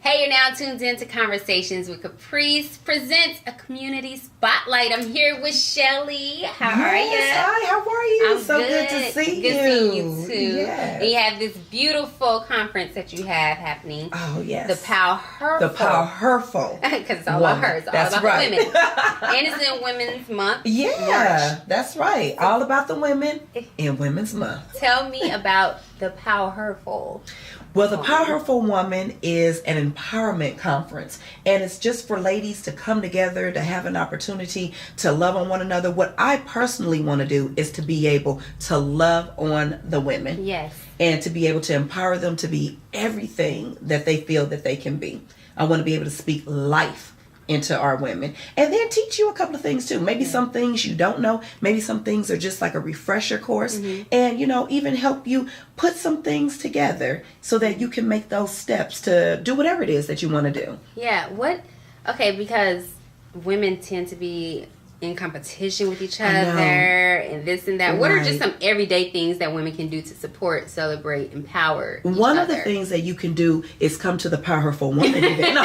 Hey, you're now tuned in to Conversations with Caprice presents a community spotlight. I'm here with Shelley. How are you? Hi, how are you? I'm so good to see you. Good seeing you too. Yes. And you have this beautiful conference that you have happening. Oh, yes. The PowHERful. The PowHERful. Because it's all about her. It's all That's about right. the women. And it's in Women's Month. Yeah, March. that's right. All about the women in Women's Month. Tell me about the PowHERful. Well, the PowHERful Woman is an empowerment conference, and it's just for ladies to come together, to have an opportunity to love on one another. What I personally want to do is to be able to love on the women. Yes. And to be able to empower them to be everything that they feel that they can be. I want to be able to speak life into our women, and then teach you a couple of things too. Maybe some things you don't know, maybe some things are just like a refresher course, and even help you put some things together so that you can make those steps to do whatever it is that you want to do. Yeah, because women tend to be in competition with each other and this and that. What are just some everyday things that women can do to support, celebrate, empower each One other? of the things that you can do is come to the PowHERful Woman event. No.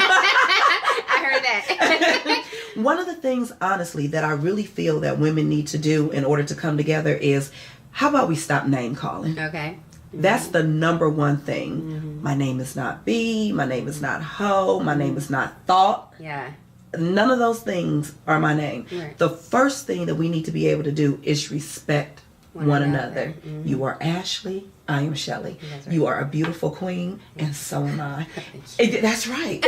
I heard that. One of the things, honestly, that I really feel that women need to do in order to come together is, how about we stop name calling? Okay. That's the number one thing. My name is not B. My name is not Ho. My name is not Thought. Yeah. None of those things are my name. Right. The first thing that we need to be able to do is respect one another. You are Ashley. I am Shelley. That's right. You are a beautiful queen, and so am I. That's right.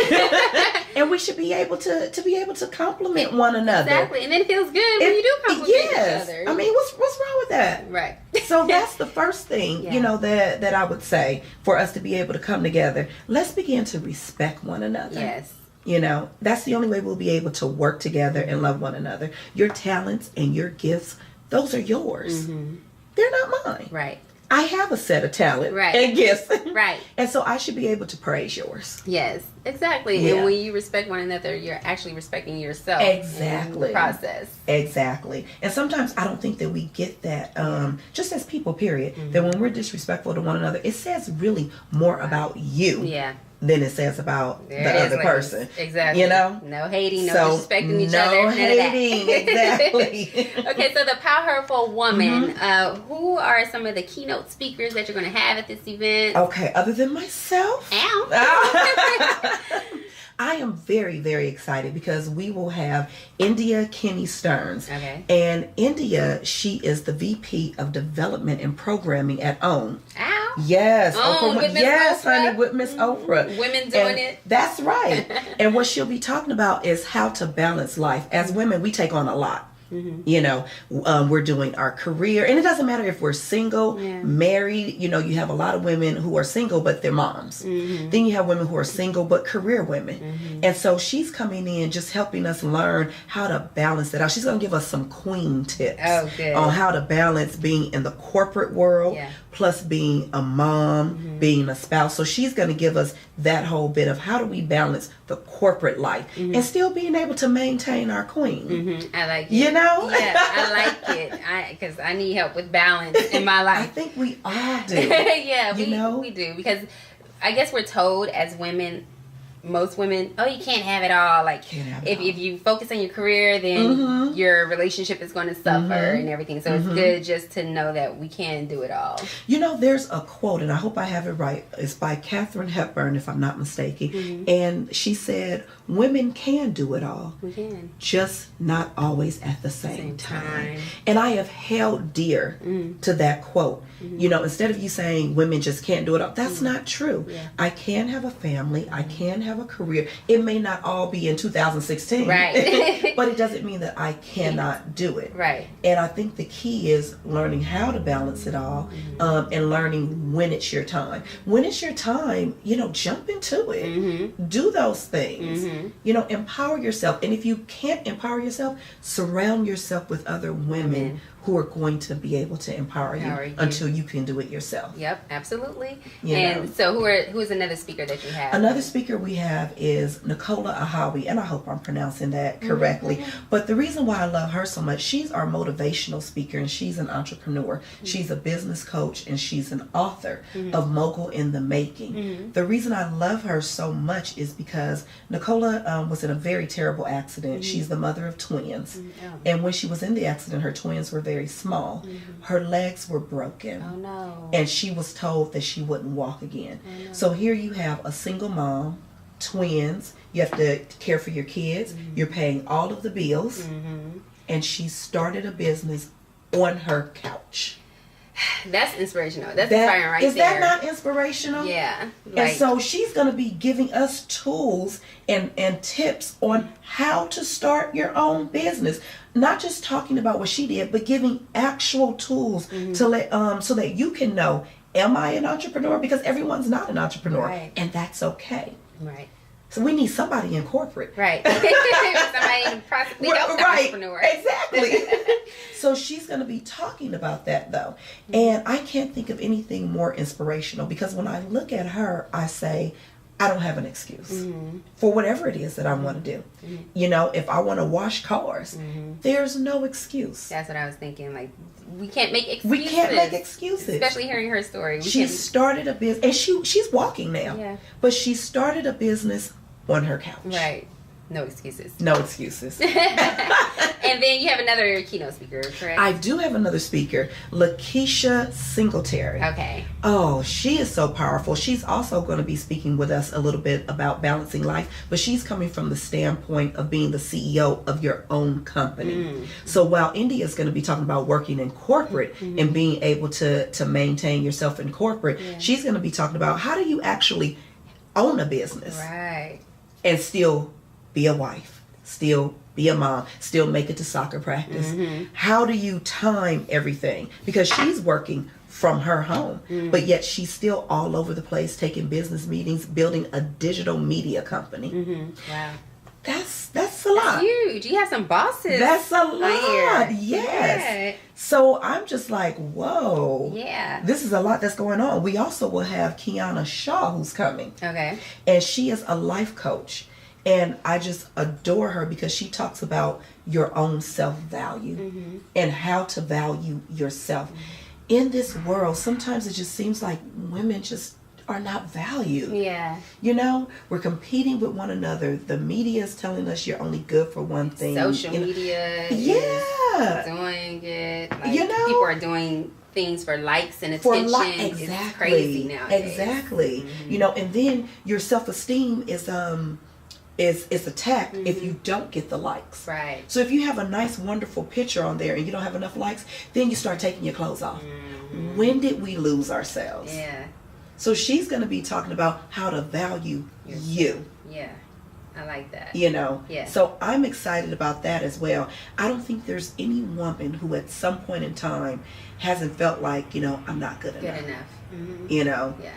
And we should be able to compliment one another. Exactly. And then it feels good when you do compliment each other. I mean, what's wrong with that? Right. So that's the first thing, Yeah. that I would say for us to be able to come together. Let's begin to respect one another. Yes. That's the only way we'll be able to work together and love one another. Your talents and your gifts, those are yours. They're not mine. Right. I have a set of talent Right. and gifts. Right. And so I should be able to praise yours. Yes, exactly. Yeah. And when you respect one another, you're actually respecting yourself. Exactly. In the process. Exactly. And sometimes I don't think that we get that, just as people, period, that when we're disrespectful to one another, it says really more about you Yeah. than it says about There the is other like person. this. Exactly. No hating, no So, disrespecting each no other. None hating, of that. exactly. Okay, so the PowHERful Woman, who are some of the keynote speakers that you're going to have at this event? Okay, other than myself. Ow. I am very, very excited because we will have India Kenny Stearns. Okay. And India, she is the VP of Development and Programming at OWN. Ow. Yes. OWN with Miss yes, Oprah. honey, with Miss Oprah. Women doing And it. That's right. And what she'll be talking about is how to balance life. As women, we take on a lot. We're doing our career, and it doesn't matter if we're single, married. You have a lot of women who are single but they're moms. Then you have women who are single but career women. And so she's coming in just helping us learn how to balance it out. She's going to give us some queen tips on how to balance being in the corporate world plus being a mom, being a spouse. So she's going to give us that whole bit of how do we balance the corporate life and still being able to maintain our queen. I like it. Yeah, I like it. Because I need help with balance in my life. I think we all do. Yeah, we do. Because I guess we're told as women, most women, you can't have it all. Like, if you focus on your career, then your relationship is going to suffer and everything. So it's good just to know that we can do it all. There's a quote, and I hope I have it right. It's by Katharine Hepburn, if I'm not mistaken. And she said, women can do it all. We can. Just not always at the same time. And I have held dear to that quote. Instead of you saying women just can't do it all, that's not true. Yeah. I can have a family. I can have a career. It may not all be in 2016. Right. But it doesn't mean that I cannot do it. Right. And I think the key is learning how to balance it all and learning when it's your time. When it's your time, jump into it. Do those things. Empower yourself. And if you can't empower yourself, surround yourself with other women who are going to be able to empower you until you can do it yourself. Yep, absolutely. You know? So who is another speaker that you have? Another speaker we have is Nicola Ahawi, and I hope I'm pronouncing that correctly. But the reason why I love her so much, she's our motivational speaker, and she's an entrepreneur. She's a business coach, and she's an author of Mogul in the Making. The reason I love her so much is because Nicola was in a very terrible accident. She's the mother of twins. And when she was in the accident, her twins were very small. Her legs were broken. Oh no. And she was told that she wouldn't walk again. So here you have a single mom, twins, you have to care for your kids, you're paying all of the bills, and she started a business on her couch. That's inspirational. That's inspiring right there. Is that not inspirational? Yeah. And so she's going to be giving us tools and tips on how to start your own business. Not just talking about what she did, but giving actual tools to let so that you can know, am I an entrepreneur? Because everyone's not an entrepreneur, and that's okay. Right. So we need somebody in corporate. Right. Somebody possibly help the entrepreneur. Exactly. So she's going to be talking about that though. And I can't think of anything more inspirational, because when I look at her, I say, I don't have an excuse for whatever it is that I want to do. You know, if I want to wash cars, there's no excuse. That's what I was thinking. Like, we can't make excuses. We can't make excuses. Especially hearing her story. She started a business, and she's walking now. Yeah. But she started a business on her couch. Right. No excuses. No excuses. And then you have another keynote speaker, correct? I do have another speaker, Lakeisha Singletary. Okay. Oh, she is so powerful. She's also going to be speaking with us a little bit about balancing life, but she's coming from the standpoint of being the CEO of your own company. So while India is going to be talking about working in corporate and being able to maintain yourself in corporate, she's going to be talking about how do you actually own a business. Right. And still be a wife, still be a mom, still make it to soccer practice. How do you time everything? Because she's working from her home, but yet she's still all over the place, taking business meetings, building a digital media company. Wow. That's a lot. That's huge. You have some bosses. That's a lot. Here. Yes. Yeah. So I'm just like, whoa. Yeah. This is a lot that's going on. We also will have Kiana Shaw who's coming. Okay. And she is a life coach. And I just adore her because she talks about your own self-value and how to value yourself. In this world, sometimes it just seems like women just are not valued. Yeah. You know, we're competing with one another. The media is telling us you're only good for one thing. Social media is doing it. Like, you know, people are doing things for likes and attention. Exactly. It's crazy nowadays. Exactly. You know, and then your self-esteem is attacked if you don't get the likes. Right. So if you have a nice, wonderful picture on there and you don't have enough likes, then you start taking your clothes off. When did we lose ourselves? Yeah. So she's going to be talking about how to value you. Yeah. I like that. You know? Yeah. So I'm excited about that as well. I don't think there's any woman who at some point in time hasn't felt like, you know, I'm not good enough. Good enough. You know? Yeah.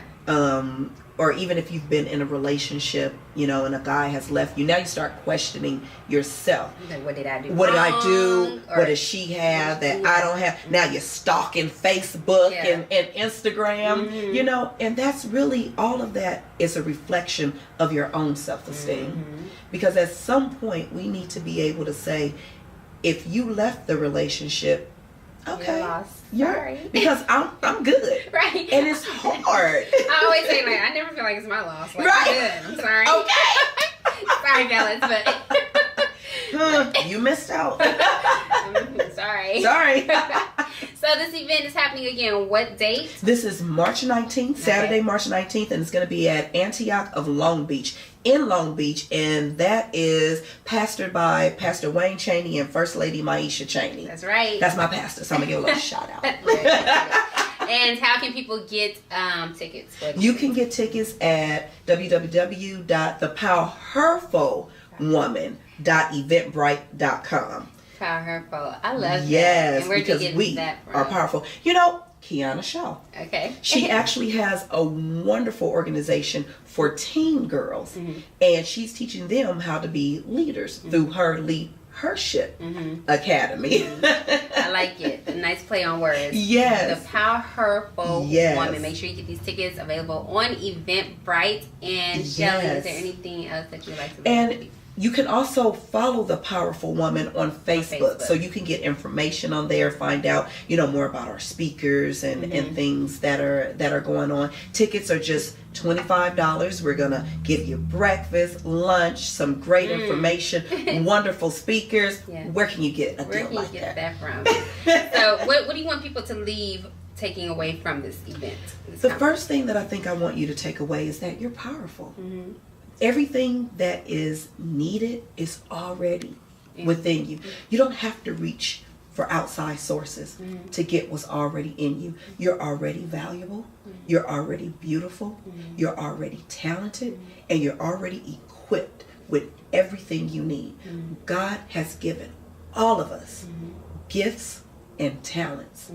Or even if you've been in a relationship, you know, and a guy has left you, now you start questioning yourself. Like, what did I do? What did I do? What does she have that I don't have? Now you're stalking Facebook and Instagram, you know, and that's really, all of that is a reflection of your own self-esteem. Because at some point we need to be able to say, if you left the relationship, okay, you're lost. Sorry. Because I'm good. Right. And it's hard. I always say, like, I never feel like it's my loss. Like, Right. I'm good. I'm sorry. Okay. Sorry, fellas, but You missed out. sorry. Sorry. So this event is happening again. What date? This is March 19th, Saturday, March 19th, and it's going to be at Antioch of Long Beach, in Long Beach, and that is pastored by Pastor Wayne Chaney and First Lady Maisha Chaney. That's right. That's my pastor, so I'm going to give a little shout out. And how can people get tickets? You can get tickets at www.thepowherfulwoman.eventbrite.com. PowHERful. I love that. Yes, and where because do you get we that from? are powerful. You know, Kiana Shaw. Okay. She actually has a wonderful organization for teen girls, and she's teaching them how to be leaders through her Lead PowHERful Academy. I like it. A nice play on words. Yes. The PowHERful Yes. Woman. Make sure you get these tickets available on Eventbrite. And Shelley, is there anything else that you'd like to And you can also follow the PowHERful Woman on Facebook, so you can get information on there, find out, more about our speakers and things that are going on. Tickets are just $25. We're gonna give you breakfast, lunch, some great information, wonderful speakers. Yeah. Where can you get a deal like that from? So what do you want people to leave taking away from this event? First thing that I think I want you to take away is that you're powerful. Everything that is needed is already within you. You don't have to reach for outside sources to get what's already in you. You're already valuable. You're already beautiful. You're already talented. And you're already equipped with everything you need. God has given all of us gifts and talents.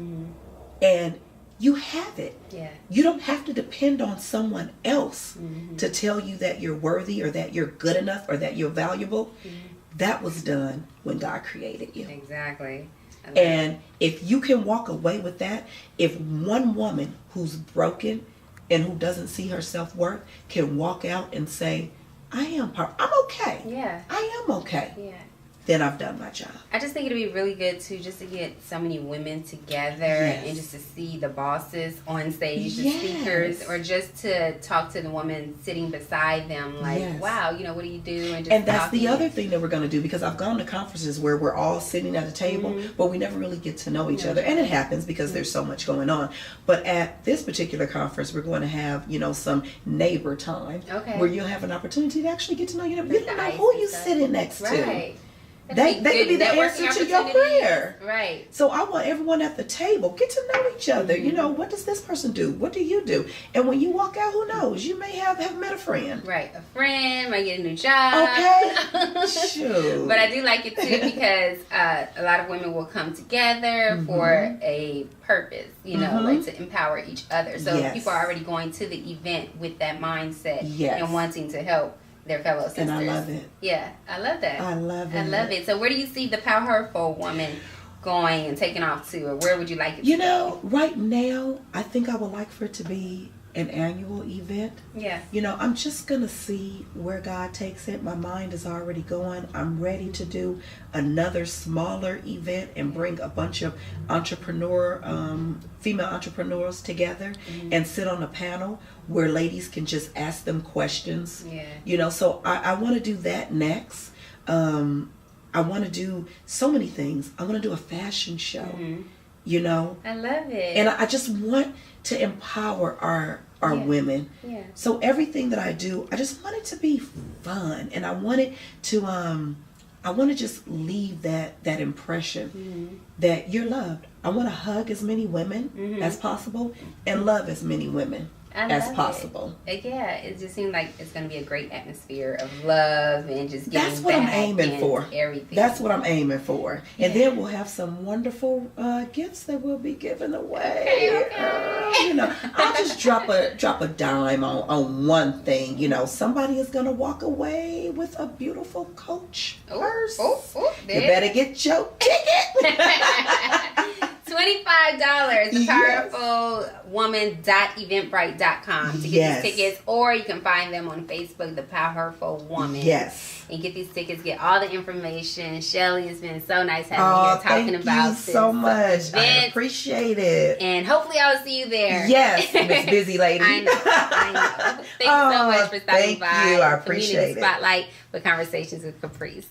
And you have it. Yeah. You don't have to depend on someone else to tell you that you're worthy or that you're good enough or that you're valuable. That was done when God created you. Exactly. And if you can walk away with that, if one woman who's broken and who doesn't see her self-worth can walk out and say, I'm okay. Yeah. I am okay. Yeah. Then I've done my job. I just think it'd be really good too, just to get so many women together and just to see the bosses on stage, the speakers, or just to talk to the woman sitting beside them, like, wow, what do you do? And that's the other thing that we're going to do, because I've gone to conferences where we're all sitting at a table, but we never really get to know each other. And it happens because there's so much going on. But at this particular conference, we're going to have, some neighbor time where you'll have an opportunity to actually get to know you. You don't know who you sitting next to. That could be the answer to your prayer. Right. So I want everyone at the table, get to know each other. What does this person do? What do you do? And when you walk out, who knows? You may have met a friend. Right. A friend, might get a new job. Okay. Shoot. But I do like it too because a lot of women will come together for a purpose, like to empower each other. So people are already going to the event with that mindset and wanting to help their fellow sisters. And I love it. Yeah, I love that. I love it. I love it. So where do you see the PowHERful Woman going and taking off to, or where would you like it to go? Right now, I think I would like for it to be an annual event. Yeah. I'm just going to see where God takes it. My mind is already going. I'm ready to do another smaller event and bring a bunch of female entrepreneurs together and sit on a panel where ladies can just ask them questions. Yeah. So I want to do that next. I want to do so many things. I want to do a fashion show. I love it. And I just want to empower our women. Yeah. So everything that I do, I just want it to be fun, and I want it to I want to just leave that impression that you're loved. I want to hug as many women as possible and love as many women as possible. Yeah, it just seems like it's going to be a great atmosphere of love and just giving That's what I'm aiming for. Everything. That's what I'm aiming for. And then we'll have some wonderful gifts that we'll be giving away. Okay. I'll just drop a dime on one thing. Somebody is going to walk away with a beautiful Coach purse. You better get your ticket. $25, the PowHERfulWoman.eventbrite.com to get these tickets, or you can find them on Facebook, the PowHERful Woman. Yes. And get these tickets, get all the information. Shelley, it's been so nice having you here talking about this. Thank you so much. I appreciate it. And hopefully I will see you there. Yes, Miss Busy Lady. I know. Thank you so much for stopping by. Thank you. I appreciate Community Spotlight with Conversations with Caprice.